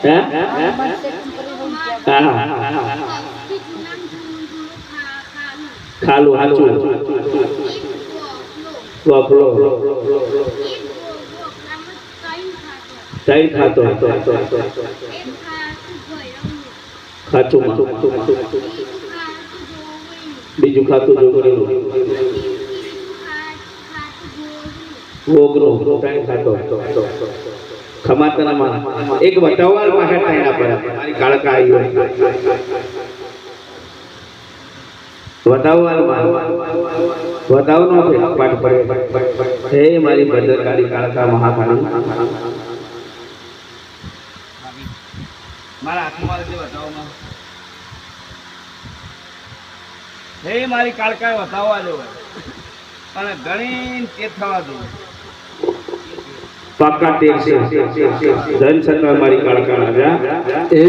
હે ખાલું હાચું વાપરો તાઈ ખાતો ખાચું બીજું ખાતું જોગરું ઓગરો તાઈ ખાતો ખમાતનામાં એક વટાવાળ પાસે તાઈના પર મારી કાળકા આવ્યો વટાવનો પાઠ પડે હે મારી ભદ્રકાળી કાળકા મહાકાળી મારા હાથમાં જે વટાવમાં હે મારી કાળકા વટાવવા દો અને ઘણી તે થવા દો પાકા તેર છે ધન સત્તા મારી કાળકા રાજા એ